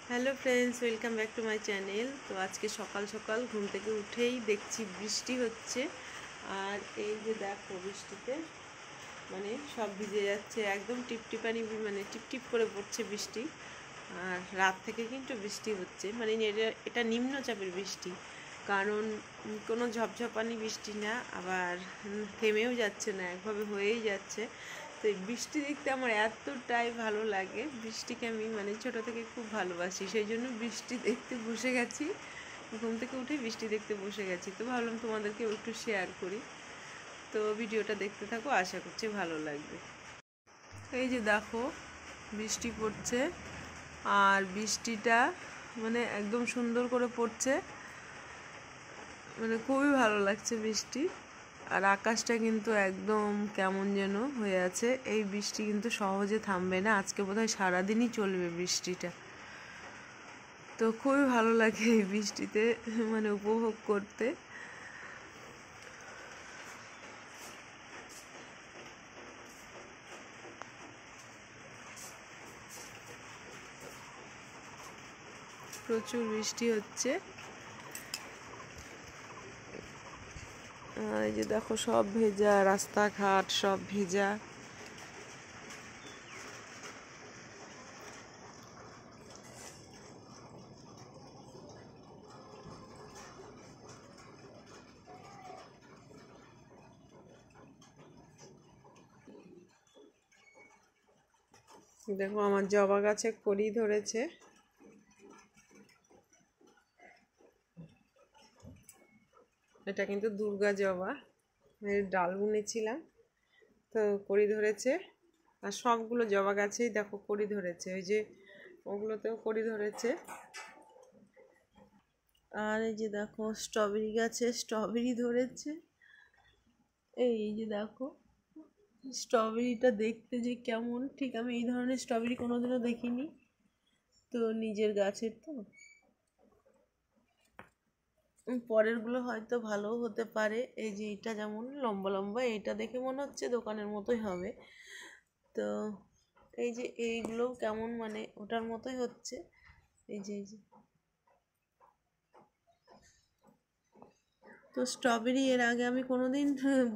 Hello friends, welcome back to my channel. তো আজকে সকাল সকাল ঘুম থেকে উঠেই দেখছি বৃষ্টি হচ্ছে। আর এই যে দেখো, বৃষ্টিতে মানে সব ভিজে যাচ্ছে, একদম টিপটিপানি, মানে টিপটিপ করে পড়ছে বৃষ্টি। আর রাত থেকে কিন্তু বৃষ্টি হচ্ছে, মানে এটা নিম্নচাপের বৃষ্টি, কারণ কোনো ঝপঝপানি বৃষ্টি না, আবার থেমেও যাচ্ছে না, একভাবে হয়েই যাচ্ছে। তো এই বৃষ্টি দেখতে আমার এতটাই ভালো লাগে, বৃষ্টিকে আমি মানে ছোটো থেকে খুব ভালোবাসি, সেই জন্য বৃষ্টি দেখতে বসে গেছি। ঘুম থেকে উঠে বৃষ্টি দেখতে বসে গেছি, তো ভাবলাম তোমাদেরকে একটু শেয়ার করি। তো ভিডিওটা দেখতে থাকো, আশা করছি ভালো লাগবে। এই যে দেখো, বৃষ্টি পড়ছে, আর বৃষ্টিটা মানে একদম সুন্দর করে পড়ছে, মানে খুবই ভালো লাগছে বৃষ্টি। আর আকাশটা কিন্তু একদম কেমন যেন হয়ে আছে। এই বৃষ্টি কিন্তু সহজে থামবে না, আজকে বোধহয় সারাদিনই চলবে বৃষ্টিটা। তো খুবই ভালো লাগে এই বৃষ্টিতে মানে উপভোগ করতে। প্রচুর বৃষ্টি হচ্ছে। আর এই যে দেখো, সব ভেজা, রাস্তাঘাট সব ভেজা। দেখো, আমার জবা গাছে কড়ি ধরেছে। এটা কিন্তু দুর্গা জবা, ডাল বুনেছিলাম, তো কড়ি ধরেছে। আর সবগুলো জবা গাছেই দেখো কড়ি ধরেছে, ওই যে ওগুলোতেও কড়ি ধরেছে। আর এই যে দেখো, স্ট্রবেরি গাছে স্ট্রবেরি ধরেছে। এই যে দেখো, স্ট্রবেরিটা দেখতে যে কেমন, ঠিক আমি এই ধরনের স্ট্রবেরি কোনোদিনও দেখিনি, তো নিজের গাছের তো। পরেরগুলো হয়তো ভালোও হতে পারে। এই যে এটা যেমন লম্বা লম্বা, এইটা দেখে মনে হচ্ছে দোকানের মতোই হবে। তো এই যে এইগুলোও কেমন মানে ওটার মতোই হচ্ছে। এই যে তো স্ট্রবেরি এর আগে আমি কোনোদিন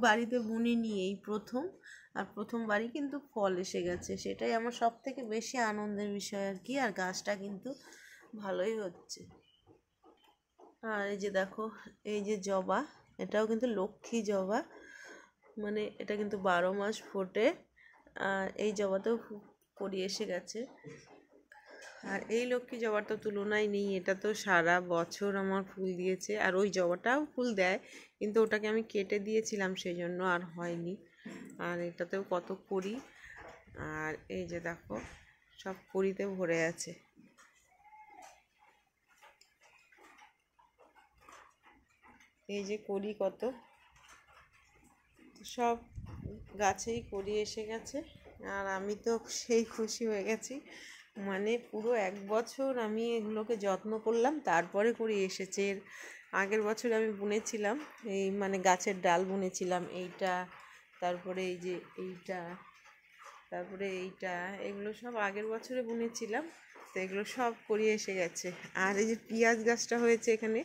বাড়িতে বুনিনি, এই প্রথম। আর প্রথমবারই কিন্তু ফল এসে গেছে, সেটাই আমার সব থেকে বেশি আনন্দের বিষয় আর কি। আর গাছটা কিন্তু ভালোই হচ্ছে। আর এই যে দেখো, এই যে জবা, এটাও কিন্তু লক্ষ্মী জবা, মানে এটা কিন্তু 12 মাস ফোটে। আর এই জবাতেও কড়ি এসে গেছে। আর এই লক্ষ্মী জবার তো তুলনাই নেই, এটা তো সারা বছর আমার ফুল দিয়েছে। আর ওই জবাটাও ফুল দেয়, কিন্তু ওটাকে আমি কেটে দিয়েছিলাম, সেই জন্য আর হয়নি। আর এটাতেও কত কড়ি। আর এই যে দেখো, সব কড়িতে ভরে আছে। এই যে কড়ি কত, সব গাছেই কড়ি এসে গেছে। আর আমি তো সেই খুশি হয়ে গেছি, মানে পুরো 1 বছর আমি এগুলোকে যত্ন করলাম, তারপরে কড়ি এসেছে। এর আগের বছর আমি বুনেছিলাম, এই মানে গাছের ডাল বুনেছিলাম, এইটা, তারপরে এই যে এইটা, তারপরে এইটা, এগুলো সব আগের বছরে বুনেছিলাম। তো এগুলো সব কড়ি এসে গেছে। আর এই যে পেঁয়াজ গাছটা হয়েছে এখানে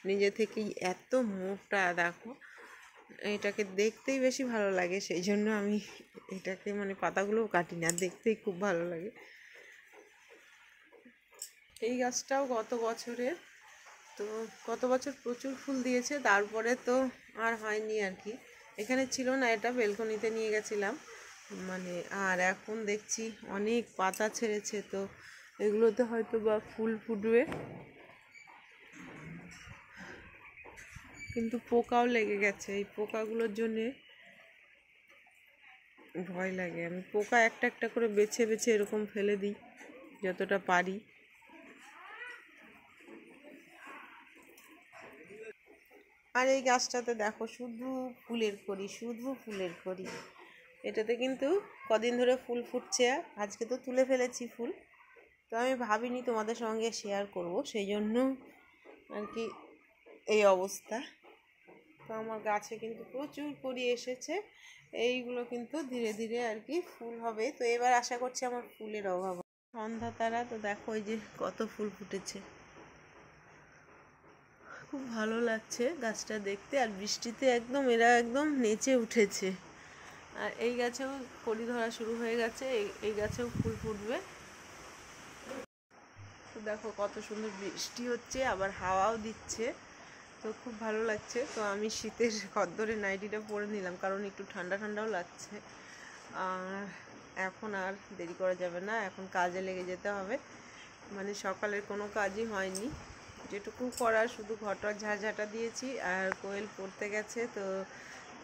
নিজে থেকেই, এত মোটা দেখো, এটাকে দেখতেই বেশি ভালো লাগে, সেই জন্য আমি এটাকে মানে পাতাগুলোও কাটি না, দেখতেই খুব ভালো লাগে। এই গাছটাও গত বছরের, তো গত বছর প্রচুর ফুল দিয়েছে, তারপরে তো আর হয়নি আর কি। এখানে ছিল না, এটা বেলকনিতে নিয়ে গেছিলাম মানে। আর এখন দেখছি অনেক পাতা ছেড়েছে, তো এগুলোতে হয়তো বা ফুল ফুটবে, কিন্তু পোকাও লেগে গেছে। এই পোকাগুলোর জন্যে ভয় লাগে, আমি পোকা একটা একটা করে বেছে বেছে এরকম ফেলে দিই যতটা পারি। আর এই গাছটাতে দেখো, শুধু ফুলের কড়ি, শুধু ফুলের কড়ি। এটাতে কিন্তু কদিন ধরে ফুল ফুটছে, আজকে তো তুলে ফেলেছি ফুল। তো আমি ভাবিনি তোমাদের সঙ্গে শেয়ার করব, সেই জন্য আর কি এই অবস্থা। তো আমার গাছে কিন্তু প্রচুর কড়ি এসেছে, এইগুলো কিন্তু ধীরে ধীরে আর কি ফুল হবে। তো এবার আশা করছি আমার ফুলের অভাব সন্ধ্যা তারা তো দেখো ওই যে কত ফুল ফুটেছে, খুব ভালো লাগছে গাছটা দেখতে। আর বৃষ্টিতে একদম এরা একদম নেচে উঠেছে। আর এই গাছেও কলি ধরা শুরু হয়ে গেছে, এই গাছেও ফুল ফুটবে। তো দেখো কত সুন্দর বৃষ্টি হচ্ছে, আবার হাওয়াও দিচ্ছে, তো খুব ভালো লাগছে। তো আমি শীতের খদ্দরের নাইটিটা পরে নিলাম, কারণ একটু ঠান্ডা ঠান্ডাও লাগছে। আর এখন আর দেরি করা যাবে না, এখন কাজে লেগে যেতে হবে। মানে সকালের কোনো কাজই হয়নি, যেটুকু করার শুধু ঘরটা ঝাঁঝাটা দিয়েছি। আর কোয়েল পড়তে গেছে, তো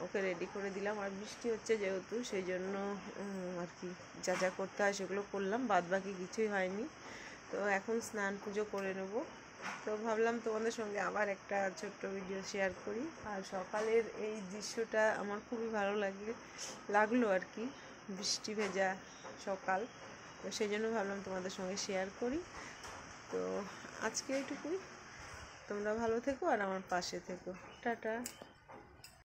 ওকে রেডি করে দিলাম। আর বৃষ্টি হচ্ছে যেহেতু, সেই জন্য আর কি যা যা করতে হয় সেগুলো করলাম, বাদ বাকি কিছুই হয়নি। তো এখন স্নান পুজো করে নেব। তো ভাবলাম তোমাদের সঙ্গে আবার একটা ছোট্ট ভিডিও শেয়ার করি। আর সকালের এই দৃশ্যটা আমার খুবই ভালো লাগলো আর কি, বৃষ্টি ভেজা সকাল। তো সেই জন্য ভাবলাম তোমাদের সঙ্গে শেয়ার করি। তো আজকে এইটুকুই, তোমরা ভালো থেকো আর আমার পাশে থেকো। টাটা।